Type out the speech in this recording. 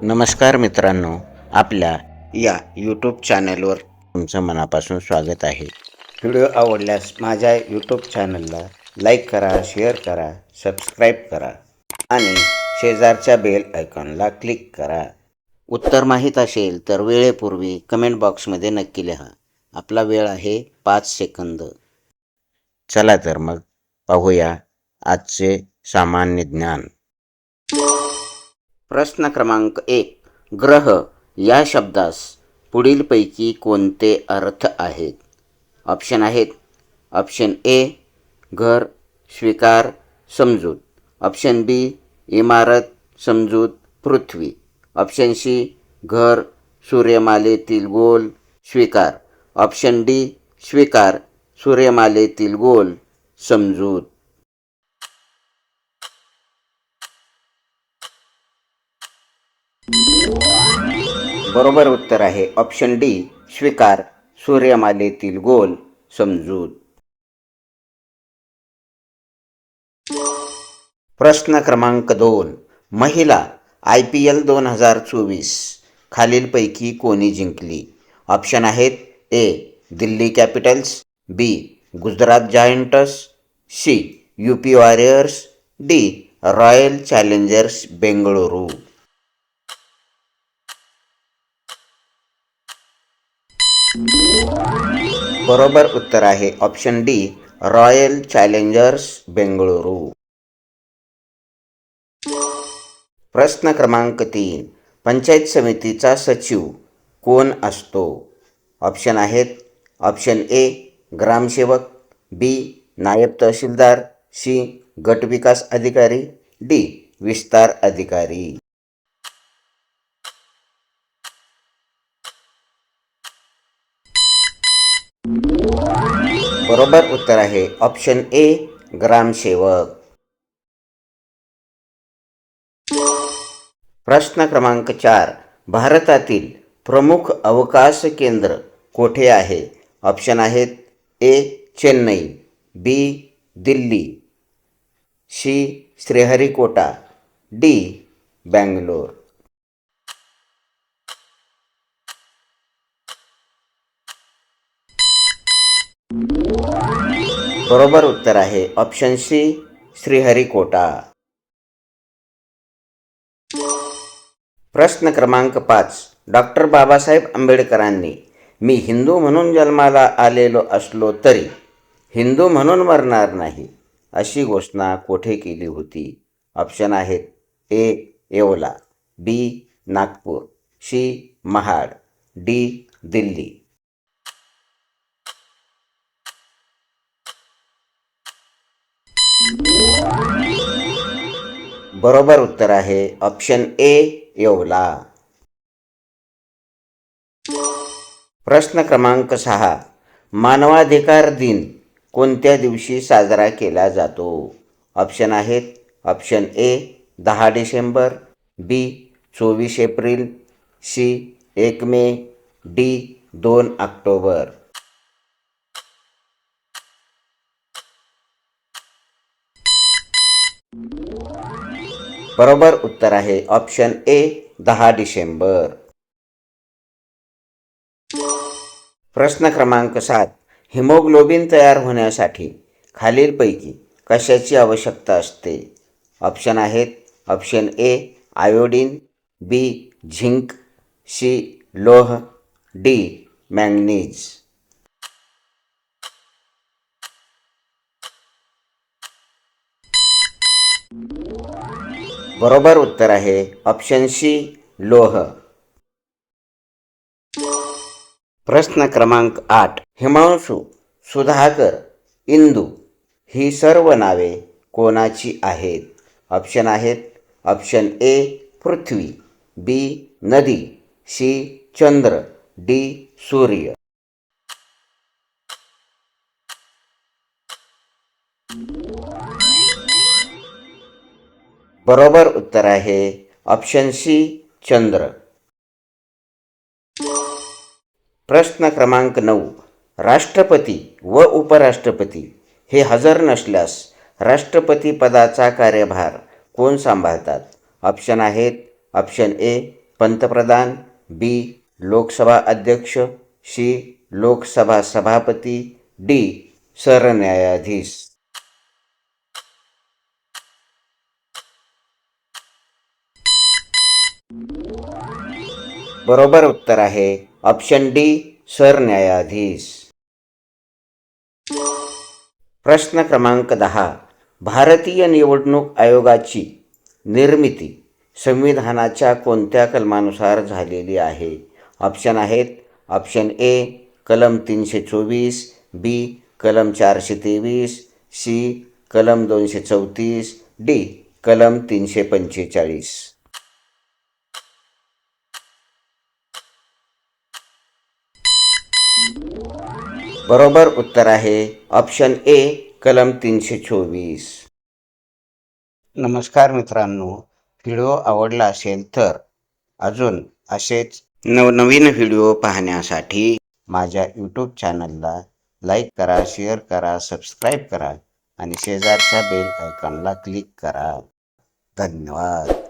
नमस्कार मित्रांनो, आपल्या या यूट्यूब चॅनलवर तुमचं मनापासून स्वागत आहे. व्हिडिओ आवडल्यास माझ्या यूट्यूब चॅनलला लाईक करा, शेअर करा, सबस्क्राईब करा आणि शेजारच्या बेल आयकॉनला क्लिक करा. उत्तर माहीत असेल तर वेळेपूर्वी कमेंट बॉक्समध्ये नक्की लिहा. आपला वेळ आहे 5 सेकंद. चला तर मग पाहूया आजचे सामान्य ज्ञान. प्रश्न क्रमांक 1. ग्रह या शब्दास पुढीलपैकी कोणते अर्थ आहेत? ऑप्शन आहेत. ऑप्शन ए घर, स्वीकार, समजूत. ऑप्शन बी इमारत, समजूत, पृथ्वी. ऑप्शन सी घर, सूर्यमालेतील गोल, स्वीकार. ऑप्शन डी स्वीकार, सूर्यमालेतील गोल, समजूत. बरोबर उत्तर आहे ऑप्शन डी स्वीकार, सूर्यमालेतील गोल, समजूत. प्रश्न क्रमांक 2. महिला IPL 2024 खालीलपैकी कोणी जिंकली? ऑप्शन आहेत. A Delhi Capitals, B Gujarat Giants, C UP Warriors, D Royal Challengers Bengaluru. बरोबर उत्तर आहे option D Royal Challengers Bengaluru. प्रश्न क्रमांक 3. पंचायत समितीचा सचिव कोण असतो? ऑप्शन आहेत. ऑप्शन ए ग्रामसेवक, बी नायब तहसीलदार, सी गट विकास अधिकारी, डी विस्तार अधिकारी. बरोबर उत्तर आहे ऑप्शन ए ग्रामसेवक. प्रश्न क्रमांक 4. भारतातील प्रमुख अवकाश केंद्र कोठे आहे? ऑप्शन आहेत. ए चेन्नई, बी दिल्ली, सी श्रीहरिकोटा, डी बँगलोर. बरोबर उत्तर आहे ऑप्शन सी श्रीहरिकोटा. प्रश्न क्रमांक 5. डॉक्टर बाबासाहेब आंबेडकरांनी मी हिंदू म्हणून जन्माला आलेलो असलो तरी हिंदू म्हणून मरणार नाही अशी घोषणा कोठे केली होती? ऑप्शन आहेत. ए येवला, बी नागपूर, सी महाड, डी दिल्ली. बरोबर उत्तर आहे ऑप्शन ए येवला. प्रश्न क्रमांक 6. मानवाधिकार दिन कोणत्या दिवशी साजरा केला जातो? ऑप्शन आहेत. Option A 10 December, B 24 April, C 1 May, D 2 October. बरोबर उत्तर आहे ऑप्शन ए 10 डिसेंबर. प्रश्न क्रमांक 7. हिमोग्लोबिन तयार होण्यासाठी खालीलपैकी कशाची आवश्यकता असते? ऑप्शन आहेत. Option A iodine, B zinc, C लोह, डी मॅंगनीज. बरोबर उत्तर आहे ऑप्शन सी लोह. प्रश्न क्रमांक 8. हिमांशू, सुधाकर, इंदू ही सर्व नावे कोणाची आहेत? ऑप्शन आहेत. ऑप्शन ए पृथ्वी, बी नदी, सी चंद्र, डी सूर्य. बरोबर उत्तर आहे ऑप्शन सी चंद्र. प्रश्न क्रमांक 9. राष्ट्रपती व उपराष्ट्रपती हे हजर नसल्यास राष्ट्रपती पदाचा कार्यभार कोण सांभाळतात? ऑप्शन आहेत. ऑप्शन ए पंतप्रधान, बी. लोकसभा अध्यक्ष, सी. लोकसभा सभापती, डी. सरन्यायाधीश. बरोबर उत्तर आहे ऑप्शन डी, सरन्यायाधीश. प्रश्न क्रमांक 10. भारतीय निवडणूक आयोगाची निर्मिती संविधानाच्या कोणत्या कलमानुसार झालेली आहे? ऑप्शन आहेत. ऑप्शन ए कलम 324, बी कलम 423, सी कलम 234, डी कलम 345. बरोबर उत्तर आहे ऑप्शन ए, कलम 324. नमस्कार मित्रांनो, व्हिडिओ आवडला असेल तर अजून असेच नवनवीन व्हिडिओ पाहण्यासाठी माझ्या यूट्यूब चॅनलला लाईक करा, शेअर करा, सबस्क्राईब करा आणि शेजारच्या बेल आयकॉनला क्लिक करा. धन्यवाद.